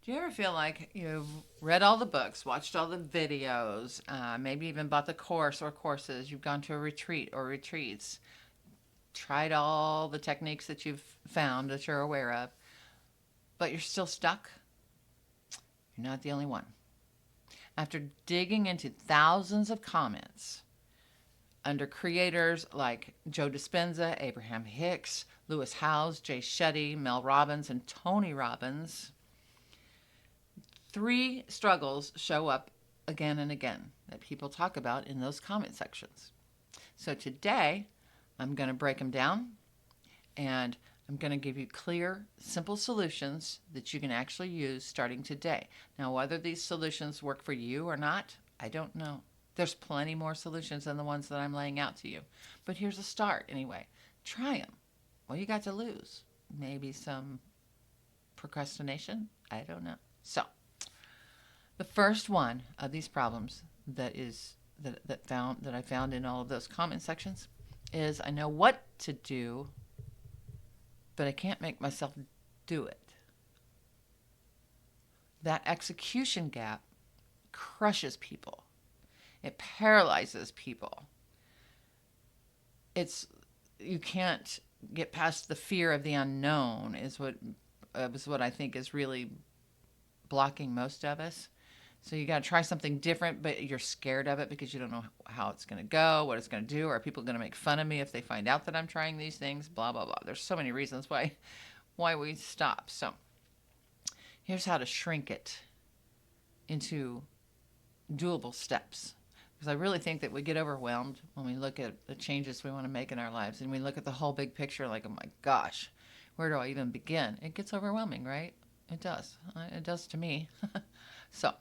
Do you ever feel like you've read all the books, watched all the videos, maybe even bought the course or courses, you've gone to a retreat or retreats, tried all the techniques that you've found that you're aware of, but you're still stuck? You're not the only one. After digging into thousands of comments under creators like Joe Dispenza, Abraham Hicks, Lewis Howes, Jay Shetty, Mel Robbins, and Tony Robbins, three struggles show up again and again that people talk about in those comment sections. So today, I'm going to break them down and I'm going to give you clear, simple solutions that you can actually use starting today. Now, whether these solutions work for you or not, I don't know. There's plenty more solutions than the ones that I'm laying out to you. But here's a start anyway. Try them. What you got to lose? Maybe some procrastination? I don't know. So, the first one of these problems that I found in all of those comment sections is I know what to do, but I can't make myself do it. That execution gap crushes people. It paralyzes people. You can't get past the fear of the unknown is what I think is really blocking most of us. So you got to try something different, but you're scared of it because you don't know how it's going to go, what it's going to do. Are people going to make fun of me if they find out that I'm trying these things? Blah, blah, blah. There's so many reasons why we stop. So here's how to shrink it into doable steps. Because I really think that we get overwhelmed when we look at the changes we want to make in our lives and we look at the whole big picture like, oh my gosh, where do I even begin? It gets overwhelming, right? It does. It does to me. So,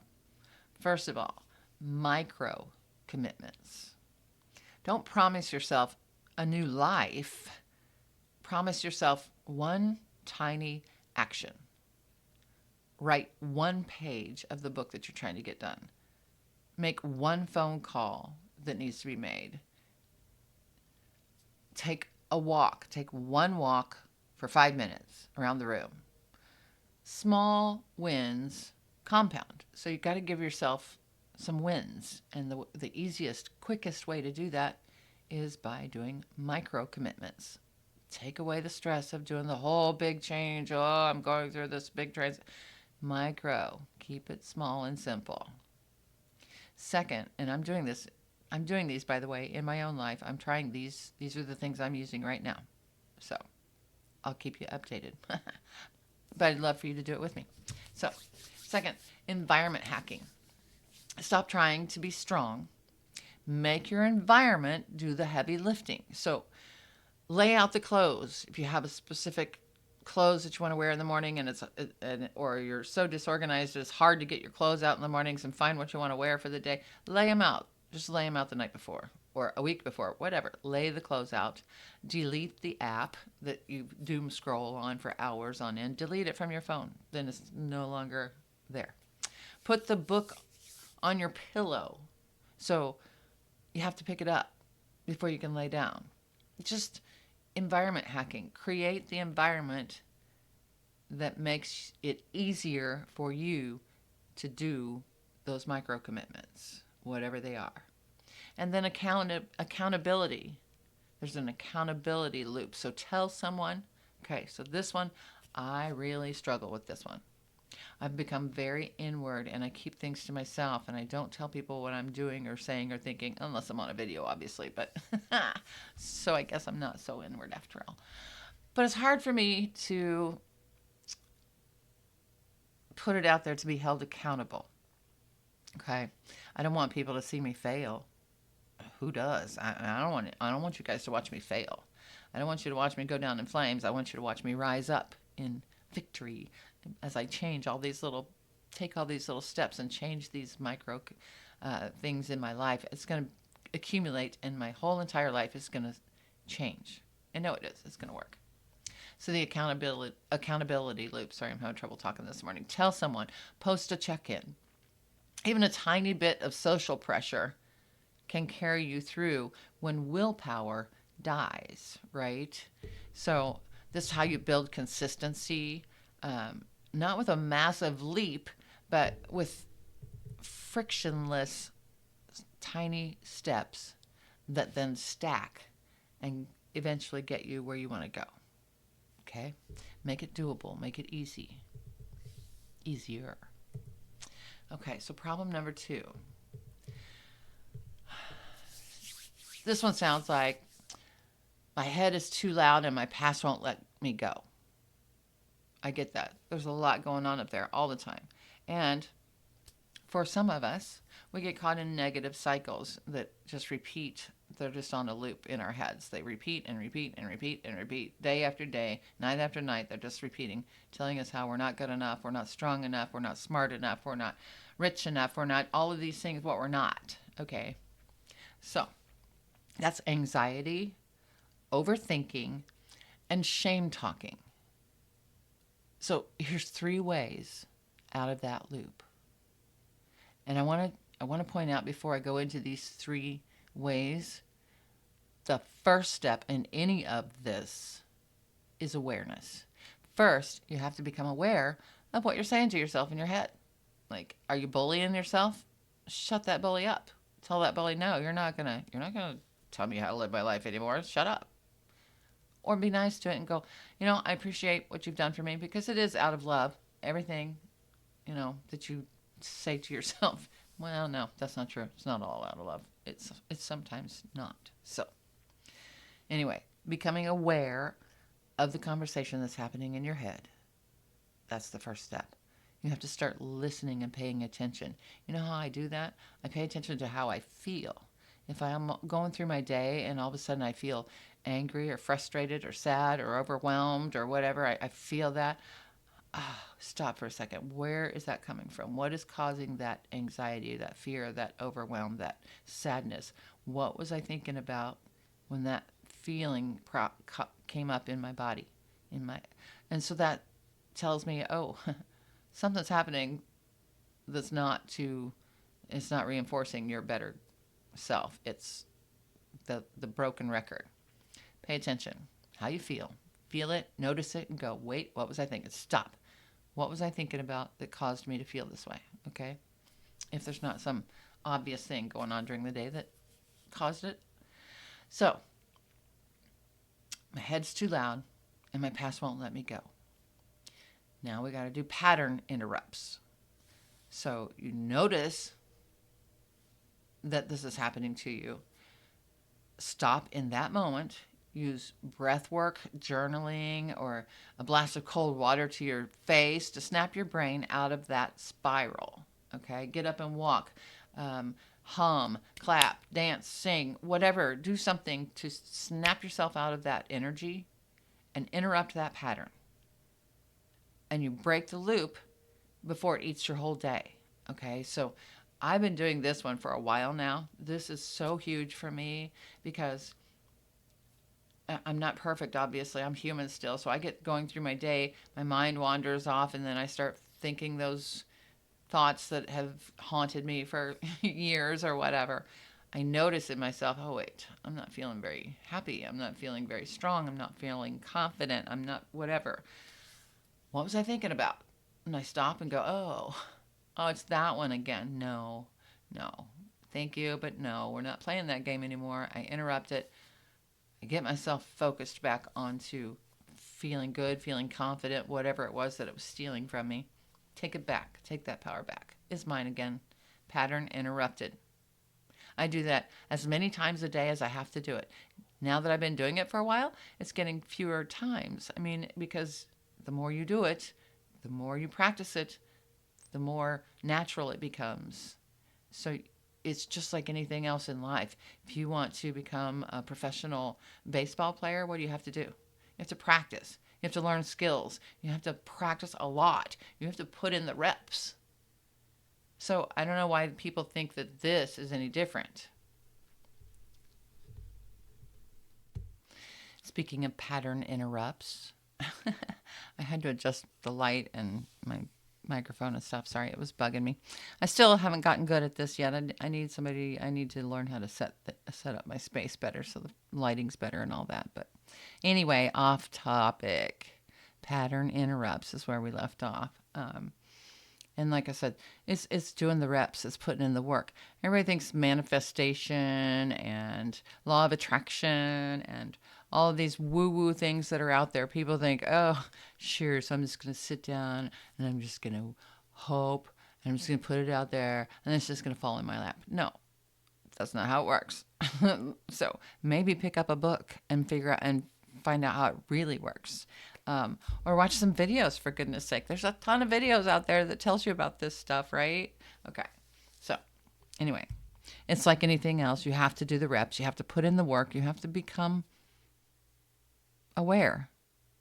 first of all, micro commitments. Don't promise yourself a new life. Promise yourself one tiny action. Write one page of the book that you're trying to get done. Make one phone call that needs to be made. Take a walk. Take one walk for 5 minutes around the room. Small wins compound. So you've got to give yourself some wins. And the easiest, quickest way to do that is by doing micro commitments. Take away the stress of doing the whole big change. Oh, I'm going through this big Micro. Keep it small and simple. Second, and I'm doing these, by the way, in my own life. I'm trying these. These are the things I'm using right now. So I'll keep you updated. But I'd love for you to do it with me. So, second, environment hacking. Stop trying to be strong. Make your environment do the heavy lifting. So, lay out the clothes. If you have a specific clothes that you want to wear in the morning or you're so disorganized it's hard to get your clothes out in the mornings and find what you want to wear for the day, lay them out. Just lay them out the night before or a week before, whatever. Lay the clothes out. Delete the app that you doom scroll on for hours on end. Delete it from your phone. Then it's no longer there. Put the book on your pillow. So you have to pick it up before you can lay down. Just environment hacking. Create the environment that makes it easier for you to do those micro commitments, whatever they are. And then accountability. There's an accountability loop. So tell someone, okay, so this one, I really struggle with this one. I've become very inward and I keep things to myself and I don't tell people what I'm doing or saying or thinking, unless I'm on a video, obviously. But so I guess I'm not so inward after all. But it's hard for me to put it out there to be held accountable. Okay. I don't want people to see me fail. Who does? I don't want you guys to watch me fail. I don't want you to watch me go down in flames. I want you to watch me rise up in victory as I take all these little steps and change these micro things in my life. It's going to accumulate and my whole entire life is going to change. I know it is. It's going to work. So the accountability loop. Sorry, I'm having trouble talking this morning. Tell someone, post a check-in. Even a tiny bit of social pressure can carry you through when willpower dies, right? So this is how you build consistency. not with a massive leap, but with frictionless tiny steps that then stack and eventually get you where you want to go. Okay? Make it doable, make it easy. Easier. Okay, so problem number 2. This one sounds like my head is too loud and my past won't let me go. I get that. There's a lot going on up there all the time. And for some of us, we get caught in negative cycles that just repeat. They're just on a loop in our heads. They repeat and repeat and repeat and repeat day after day, night after night. They're just repeating, telling us how we're not good enough, we're not strong enough, we're not smart enough, we're not rich enough, we're not all of these things, what we're not. Okay. So that's anxiety, overthinking, and shame talking. So here's 3 ways out of that loop. And I want to point out before I go into these 3 ways, the first step in any of this is awareness. First, you have to become aware of what you're saying to yourself in your head. Like, are you bullying yourself? Shut that bully up. Tell that bully, no, you're not gonna tell me how to live my life anymore. Shut up. Or be nice to it and go, I appreciate what you've done for me, because it is out of love. Everything, that you say to yourself, well, no, that's not true. It's not all out of love. It's sometimes not. So anyway, becoming aware of the conversation that's happening in your head. That's the first step. You have to start listening and paying attention. You know how I do that? I pay attention to how I feel. If I'm going through my day and all of a sudden I feel angry or frustrated or sad or overwhelmed or whatever, I feel that. Stop for a second. Where is that coming from? What is causing that anxiety, that fear, that overwhelm, that sadness? What was I thinking about when that feeling came up in my body? And so that tells me, oh, something's happening that's it's not reinforcing your better self. It's the broken record. Pay attention. How you feel. Feel it, notice it, and go, wait, what was I thinking? Stop. What was I thinking about that caused me to feel this way? Okay? If there's not some obvious thing going on during the day that caused it. So, my head's too loud and my past won't let me go. Now we got to do pattern interrupts. So, you notice that this is happening to you. Stop in that moment. Use breath work, journaling, or a blast of cold water to your face to snap your brain out of that spiral. Okay? Get up and walk. Hum, clap, dance, sing, whatever. Do something to snap yourself out of that energy and interrupt that pattern. And you break the loop before it eats your whole day. Okay? So I've been doing this one for a while now. This is so huge for me because I'm not perfect, obviously. I'm human still. So I get going through my day, my mind wanders off, and then I start thinking those thoughts that have haunted me for years or whatever. I notice in myself, oh, wait, I'm not feeling very happy. I'm not feeling very strong. I'm not feeling confident. I'm not whatever. What was I thinking about? And I stop and go, oh, it's that one again. No. Thank you, but no, we're not playing that game anymore. I interrupt it. I get myself focused back onto feeling good, feeling confident, whatever it was that it was stealing from me. Take it back. Take that power back. It's mine again. Pattern interrupted. I do that as many times a day as I have to do it. Now that I've been doing it for a while, it's getting fewer times. I mean, because the more you do it, the more you practice it, the more natural it becomes. So it's just like anything else in life. If you want to become a professional baseball player, what do you have to do? You have to practice. You have to learn skills. You have to practice a lot. You have to put in the reps. So I don't know why people think that this is any different. Speaking of pattern interrupts, I had to adjust the light and my microphone and stuff. Sorry, it was bugging me. I still haven't gotten good at this yet. I need to learn how to set up my space better so the lighting's better and all that. But anyway, off topic. Pattern interrupts is where we left off. And like I said, it's doing the reps, it's putting in the work. Everybody thinks manifestation and law of attraction and all of these woo-woo things that are out there. People think, oh, sure, so I'm just going to sit down and I'm just going to hope and I'm just going to put it out there and it's just going to fall in my lap. No, that's not how it works. So maybe pick up a book and figure out and find out how it really works. Or watch some videos, for goodness sake. There's a ton of videos out there that tells you about this stuff, right? Okay. So anyway, it's like anything else. You have to do the reps. You have to put in the work. You have to become aware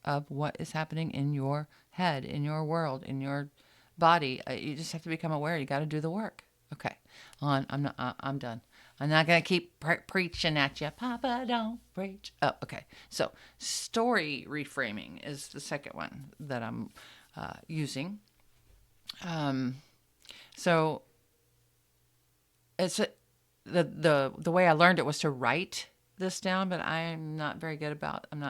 of what is happening in your head, in your world, in your body. You just have to become aware. You got to do the work. Okay. I'm done. I'm not going to keep preaching at you. Papa, don't preach. Oh, okay. So story reframing is the second one that I'm using. So it's the way I learned it was to write this down, but I'm not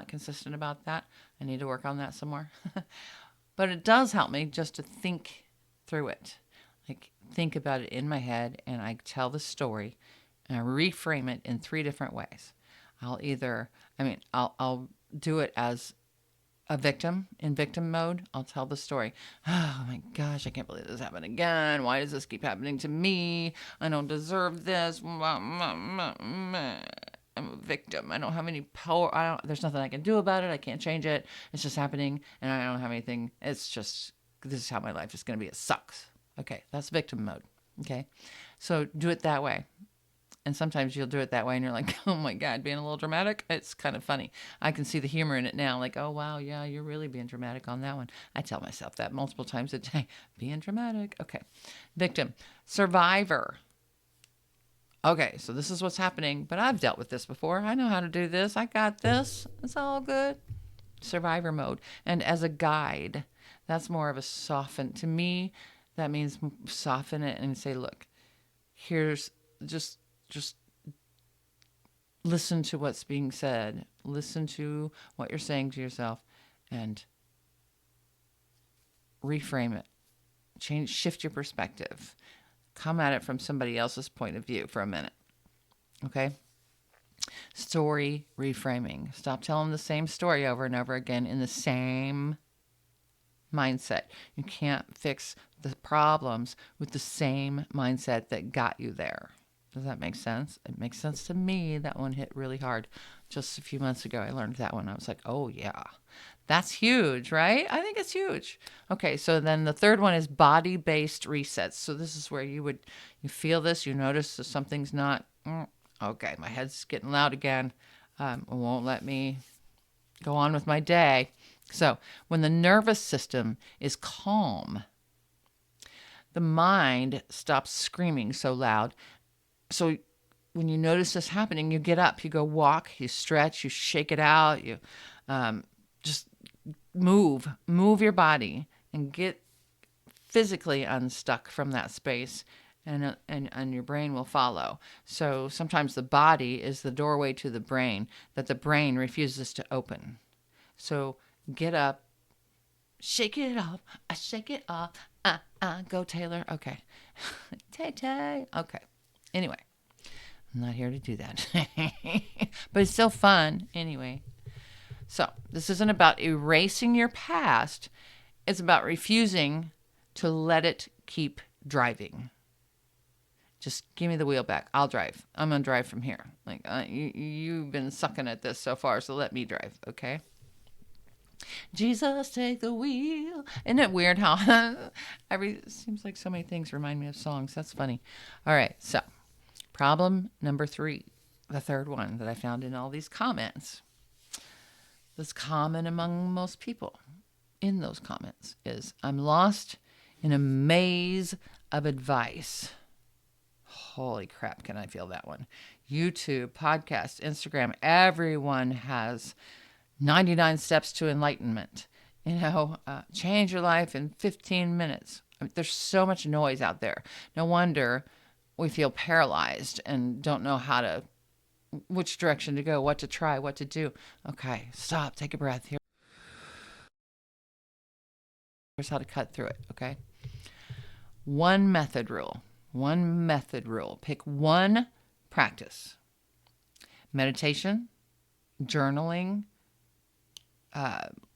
consistent about that. I need to work on that some more. But it does help me just to think through it. Like think about it in my head and I tell the story and I reframe it in 3 different ways. I'll do it as a victim, in victim mode. I'll tell the story. Oh my gosh, I can't believe this happened again. Why does this keep happening to me? I don't deserve this. I'm a victim. I don't have any power. There's nothing I can do about it. I can't change it. It's just happening and I don't have anything. This is how my life is going to be. It sucks. Okay, that's victim mode. Okay, so do it that way. And sometimes you'll do it that way and you're like, oh my God, being a little dramatic. It's kind of funny. I can see the humor in it now. Like, oh, wow, yeah, you're really being dramatic on that one. I tell myself that multiple times a day. Being dramatic. Okay. Victim. Survivor. Okay, so this is what's happening, but I've dealt with this before. I know how to do this. I got this. It's all good. Survivor mode. And as a guide, that's more of a to me, that means soften it and say, look, here's just listen to what's being said. Listen to what you're saying to yourself and reframe it. Shift your perspective. Come at it from somebody else's point of view for a minute. Okay? Story reframing. Stop telling the same story over and over again in the same mindset. You can't fix the problems with the same mindset that got you there. Does that make sense? It makes sense to me. That one hit really hard. Just a few months ago, I learned that one. I was like, oh, yeah, that's huge, right? I think it's huge. Okay, so then the third one is body-based resets. So this is where you feel this, you notice that something's not, okay, my head's getting loud again. It won't let me go on with my day. So when the nervous system is calm, the mind stops screaming so loud. So when you notice this happening, you get up, you go walk, you stretch, you shake it out, you just move your body and get physically unstuck from that space, and your brain will follow. So sometimes the body is the doorway to the brain that the brain refuses to open. So get up, shake it off, I shake it off, go Taylor. Okay. Tay. Okay. Anyway, I'm not here to do that. But it's still fun anyway. So this isn't about erasing your past. It's about refusing to let it keep driving. Just give me the wheel back. I'll drive. I'm going to drive from here. Like you've been sucking at this so far, so let me drive, okay? Jesus, take the wheel. Isn't it weird how it seems like so many things remind me of songs? That's funny. All right, so problem number 3, the third one that I found in all these comments. That's common among most people in those comments is, I'm lost in a maze of advice. Holy crap, can I feel that one? YouTube, podcast, Instagram, everyone has 99 steps to enlightenment. Change your life in 15 minutes. I mean, there's so much noise out there. No wonder we feel paralyzed and don't know which direction to go, what to try, what to do. Okay, stop, take a breath here. Here's how to cut through it, okay? One method rule. One method rule. Pick one practice. Meditation, journaling,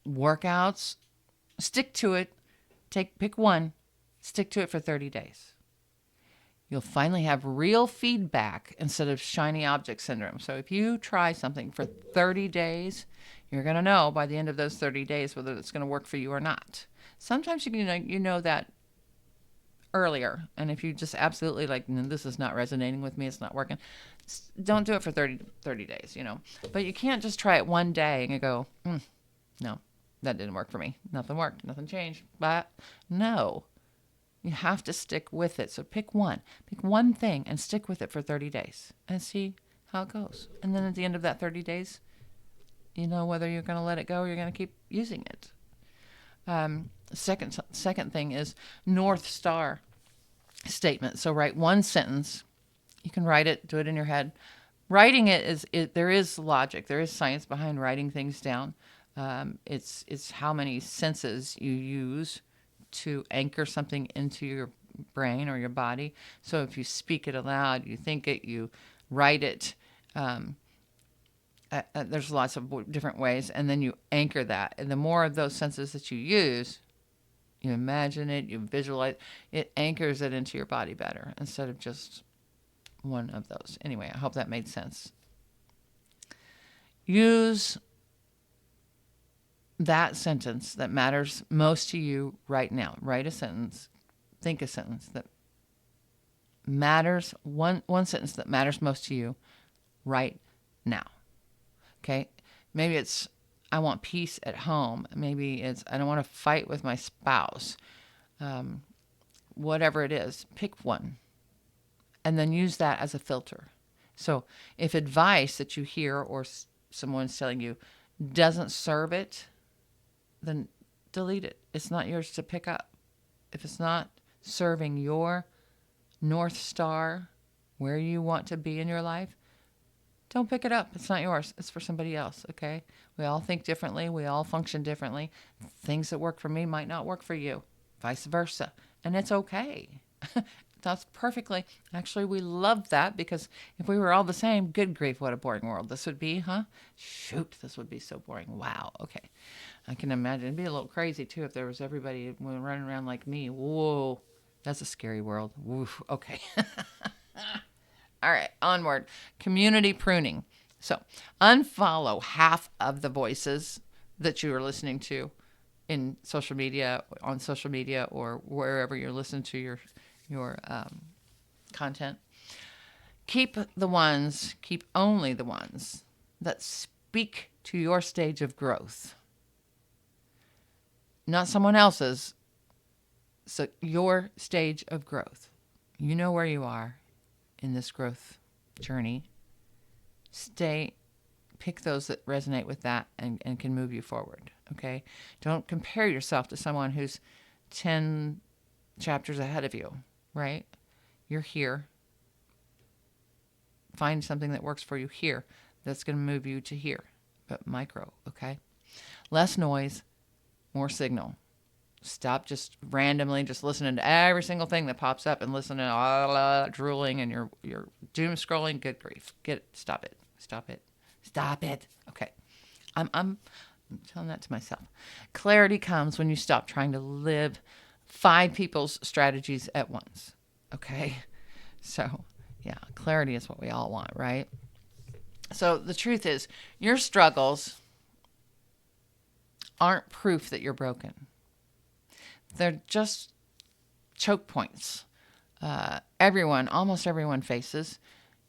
workouts. Stick to it. Pick one. Stick to it for 30 days. You'll finally have real feedback instead of shiny object syndrome. So if you try something for 30 days, you're going to know by the end of those 30 days whether it's going to work for you or not. Sometimes you know that earlier. And if you just absolutely like, no, this is not resonating with me, it's not working, don't do it for 30 days, you know. But you can't just try it one day and you go, no, that didn't work for me. Nothing worked. Nothing changed. But no. You have to stick with it. So pick one. Pick one thing and stick with it for 30 days and see how it goes. And then at the end of that 30 days, you know whether you're going to let it go or you're going to keep using it. Second thing is North Star statement. So write one sentence. You can write it, do it in your head. Writing there is logic. There is science behind writing things down. It's how many senses you use to anchor something into your brain or your body. So if you speak it aloud, you think it, you write it, there's lots of different ways, and then you anchor that. And the more of those senses that you use, you imagine it, you visualize it, anchors it into your body better instead of just one of those. Anyway, I hope that made sense. Use that sentence that matters most to you right now. Write a sentence. Think a sentence that matters, one sentence that matters most to you right now. Okay? Maybe it's, I want peace at home. Maybe it's, I don't want to fight with my spouse. Whatever it is, pick one. And then use that as a filter. So if advice that you hear or someone's telling you doesn't serve it, then delete it. It's not yours to pick up. If it's not serving your North Star, where you want to be in your life, don't pick it up. It's not yours. It's for somebody else, okay? We all think differently. We all function differently. Things that work for me might not work for you, vice versa. And it's okay. That's perfectly. Actually, we love that because if we were all the same, good grief, what a boring world this would be, huh? Shoot, this would be so boring. Wow, okay. I can imagine. It'd be a little crazy, too, if there was everybody running around like me. Whoa, that's a scary world. Woof, okay. All right, onward. Community pruning. So unfollow half of the voices that you are listening to in social media, on social media, or wherever you're listening to your content. Keep only the ones that speak to your stage of growth, not someone else's. So your stage of growth. You know where you are in this growth journey. Pick those that resonate with that and can move you forward. Okay? Don't compare yourself to someone who's 10 chapters ahead of you, right? You're here. Find something that works for you here that's going to move you to here, but micro, okay? Less noise, more signal. Stop just randomly just listening to every single thing that pops up and listening to drooling and you're doom scrolling. Good grief. Stop it. Okay. I'm telling that to myself. Clarity comes when you stop trying to live 5 people's strategies at once. Okay. So yeah, clarity is what we all want, right? So the truth is your struggles aren't proof that you're broken. They're just choke points. Almost everyone faces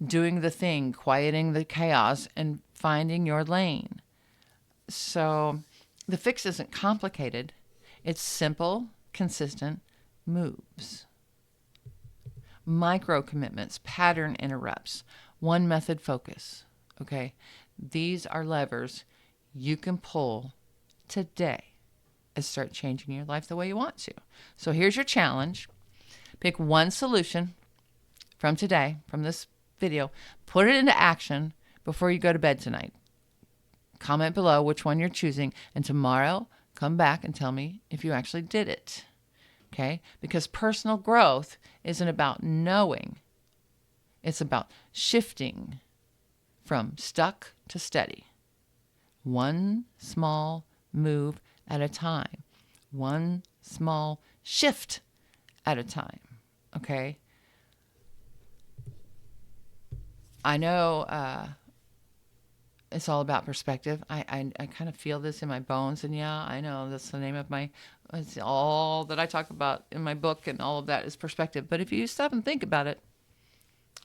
doing the thing, quieting the chaos, and finding your lane. So the fix isn't complicated. It's simple, consistent moves. Micro commitments, pattern interrupts, one method focus. Okay? These are levers you can pull today and start changing your life the way you want to. So here's your challenge. Pick one solution from today, from this video, put it into action before you go to bed tonight. Comment below which one you're choosing, and tomorrow come back and tell me if you actually did it. Okay? Because personal growth isn't about knowing, it's about shifting from stuck to steady. One small move at a time, one small shift at a time. Okay? I know it's all about perspective. I kind of feel this in my bones. And yeah, I know that's the name of it's all that I talk about in my book, and all of that is perspective. But if you stop and think about it,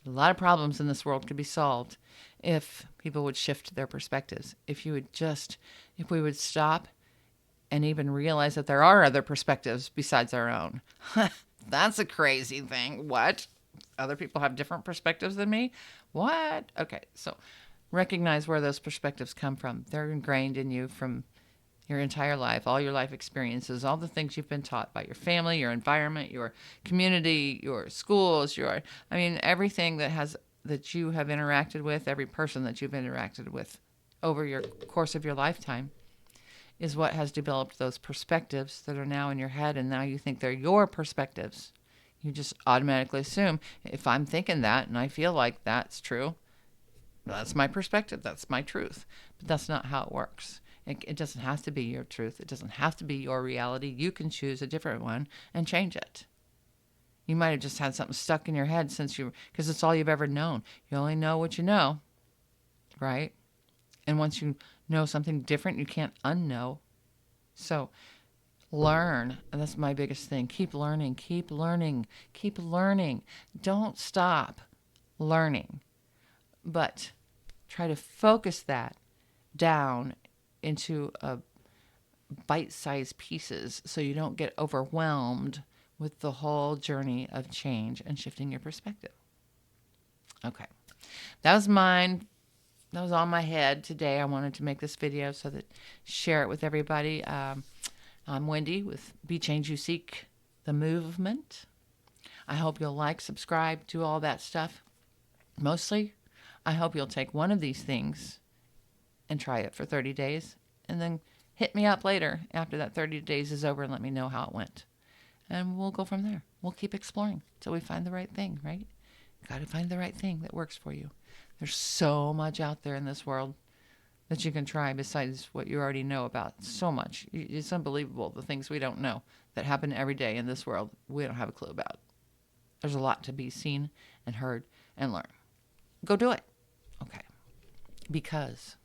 a lot of problems in this world could be solved if people would shift their perspectives. If we would stop and even realize that there are other perspectives besides our own. That's a crazy thing. What? Other people have different perspectives than me? What? Okay, so recognize where those perspectives come from. They're ingrained in you from your entire life, all your life experiences, all the things you've been taught by your family, your environment, your community, your schools, everything that you have interacted with, every person that you've interacted with over your course of your lifetime is what has developed those perspectives that are now in your head, and now you think they're your perspectives. You just automatically assume, if I'm thinking that and I feel like that's true, that's my perspective, that's my truth. But that's not how it works. It doesn't have to be your truth. It doesn't have to be your reality. You can choose a different one and change it. You might have just had something stuck in your head because it's all you've ever known. You only know what you know, right? And once you know something different, you can't unknow. So learn. And that's my biggest thing. Keep learning, keep learning, keep learning. Don't stop learning, but try to focus that down into bite-sized pieces so you don't get overwhelmed with the whole journey of change and shifting your perspective. Okay. That was mine. That was on my head today. I wanted to make this video so that share it with everybody. I'm Wendy with Be Change You Seek, the movement. I hope you'll like, subscribe, do all that stuff. Mostly, I hope you'll take one of these things and try it for 30 days and then hit me up later after that 30 days is over and let me know how it went. And we'll go from there. We'll keep exploring till we find the right thing, right? Got to find the right thing that works for you. There's so much out there in this world that you can try besides what you already know about. So much. It's unbelievable, the things we don't know that happen every day in this world we don't have a clue about. There's a lot to be seen and heard and learned. Go do it. Okay. Because